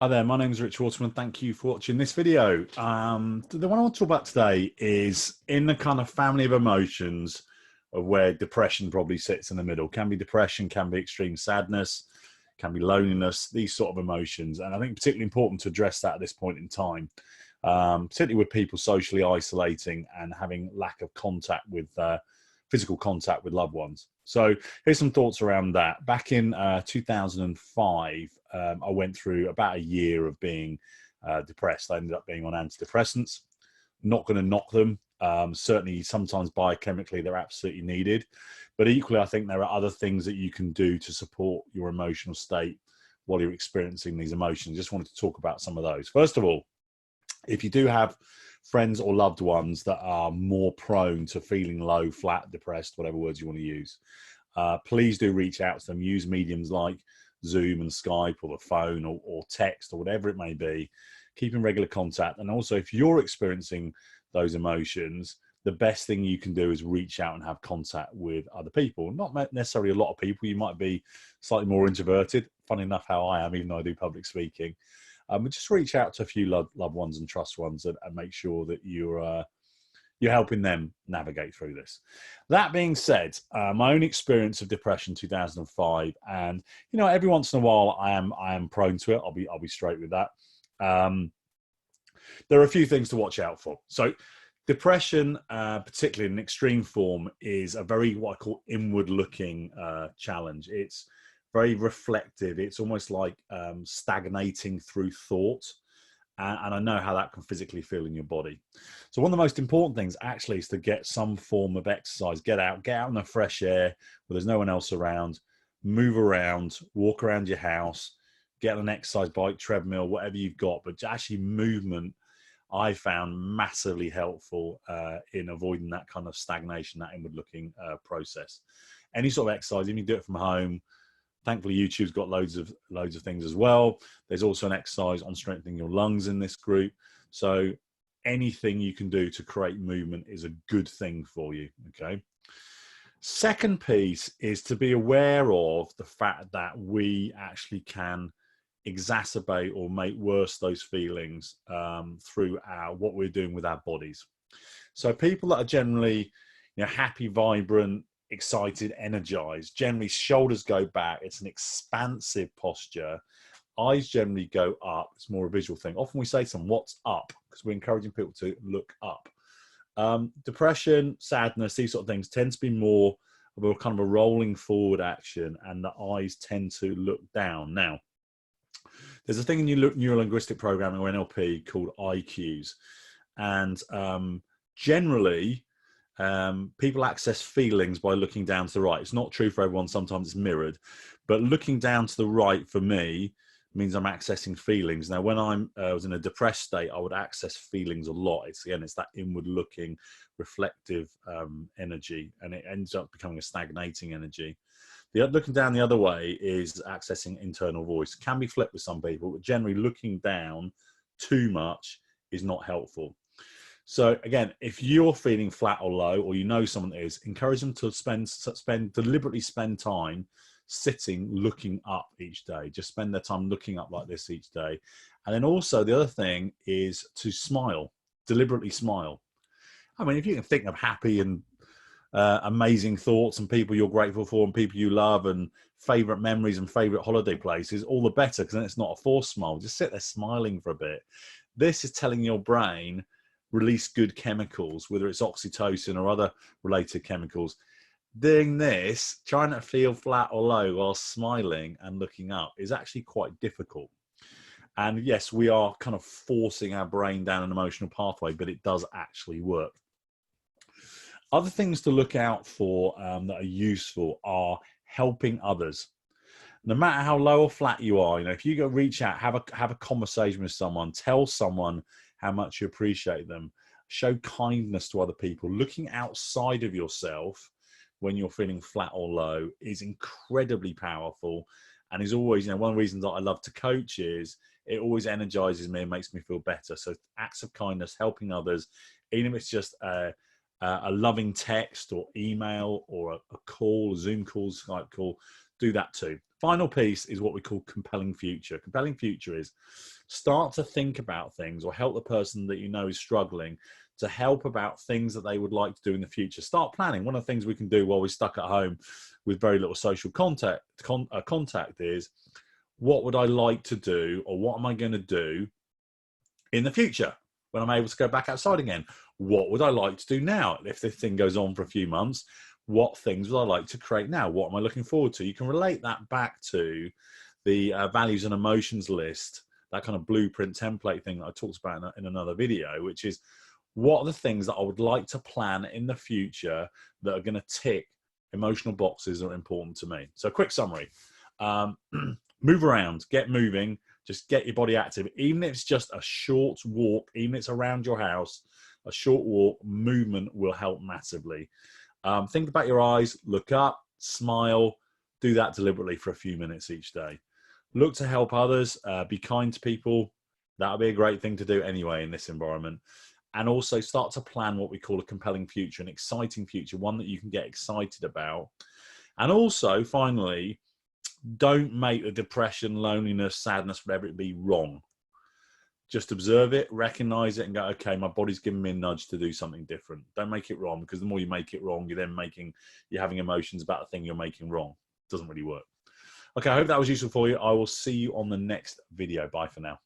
Hi there, my name is Rich Waterman. Thank you for watching this video. The one I want to talk about today is in the kind of family of emotions of where depression probably sits in the middle. Can be depression, can be extreme sadness, can be loneliness, these sort of emotions. And I think particularly important to address that at this point in time, particularly with people socially isolating and having lack of contact with physical contact with loved ones. So here's some thoughts around that. Back in 2005, I went through about a year of being depressed. I ended up being on antidepressants. Not going to knock them. Certainly, sometimes biochemically, they're absolutely needed. But equally, I think there are other things that you can do to support your emotional state while you're experiencing these emotions. Just wanted to talk about some of those. First of all, if you do have friends or loved ones that are more prone to feeling low, flat, depressed, whatever words you want to use, please do reach out to them. Use mediums like Zoom and Skype or the phone or text or whatever it may be. Keep in regular contact. And also, if you're experiencing those emotions, the best thing you can do is reach out and have contact with other people. Not necessarily a lot of people. You might be slightly more introverted. Funny enough, how I am, even though I do public speaking. But just reach out to a few loved ones and trust ones and make sure that you're helping them navigate through this. That being said, my own experience of depression 2005, and every once in a while I am prone to it. I'll be straight with that. There are a few things to watch out for. So depression, particularly in extreme form, is a very what I call inward-looking challenge. It's very reflective. It's almost like stagnating through thought. And I know how that can physically feel in your body. So one of the most important things actually is to get some form of exercise. Get out in the fresh air where there's no one else around. Move around, walk around your house, get on an exercise bike, treadmill, whatever you've got. But actually movement, I found massively helpful in avoiding that kind of stagnation, that inward-looking process. Any sort of exercise, if you do it from home. Thankfully, YouTube's got loads of things as well. There's also an exercise on strengthening your lungs in this group. So anything you can do to create movement is a good thing for you, okay? Second piece is to be aware of the fact that we actually can exacerbate or make worse those feelings through what we're doing with our bodies. So people that are generally happy, vibrant, excited, energized, generally shoulders go back. It's an expansive posture. Eyes generally go up. It's more a visual thing. Often we say to them, what's up? Because we're encouraging people to look up. Depression, sadness, these sort of things tend to be more of a kind of a rolling forward action, and the eyes tend to look down. Now, there's a thing in neuro-linguistic programming or NLP called IQs. And generally, people access feelings by looking down to the right. It's not true for everyone. Sometimes it's mirrored, but looking down to the right for me means I'm accessing feelings. Now, when I was in a depressed state, I would access feelings a lot. It's that inward looking, reflective energy, and it ends up becoming a stagnating energy. Looking down the other way is accessing internal voice. Can be flipped with some people, but generally looking down too much is not helpful. So again, if you're feeling flat or low, or someone that is, encourage them to deliberately spend time sitting, looking up each day. Just spend their time looking up like this each day. And then also the other thing is to smile, deliberately smile. I mean, if you can think of happy and amazing thoughts and people you're grateful for and people you love and favorite memories and favorite holiday places, all the better, because then it's not a forced smile. Just sit there smiling for a bit. This is telling your brain, release good chemicals, whether it's oxytocin or other related chemicals. Doing this, trying to feel flat or low while smiling and looking up is actually quite difficult. And yes, we are kind of forcing our brain down an emotional pathway, but it does actually work. Other things to look out for that are useful are helping others. No matter how low or flat you are, if you go reach out, have a conversation with someone, tell someone how much you appreciate them, show kindness to other people. Looking outside of yourself when you're feeling flat or low is incredibly powerful, and is always, one of the reasons that I love to coach is it always energizes me and makes me feel better. So acts of kindness, helping others, even if it's just a loving text or email or a call, a Zoom call, Skype call, do that too. Final piece is what we call compelling future. Compelling future is start to think about things, or help the person that you know is struggling to help about things that they would like to do in the future. Start planning. One of the things we can do while we're stuck at home with very little social contact is, what would I like to do, or what am I going to do in the future when I'm able to go back outside again? What would I like to do now? If this thing goes on for a few months, what things would I like to create now? What am I looking forward to? You can relate that back to the values and emotions list, that kind of blueprint template thing that I talked about in another video, which is, what are the things that I would like to plan in the future that are going to tick emotional boxes that are important to me? So quick summary. Move around, get moving, just get your body active. Even if it's just a short walk, even if it's around your house, a short walk, movement will help massively. Think about your eyes, look up, smile, do that deliberately for a few minutes each day. Look to help others, be kind to people. That'll be a great thing to do anyway in this environment. And also start to plan what we call a compelling future, an exciting future, one that you can get excited about. And also, finally, don't make the depression, loneliness, sadness, whatever it be, wrong. Just observe it, recognize it, and go, okay, my body's giving me a nudge to do something different. Don't make it wrong, because the more you make it wrong, you're having emotions about the thing you're making wrong. It doesn't really work. Okay, I hope that was useful for you. I will see you on the next video. Bye for now.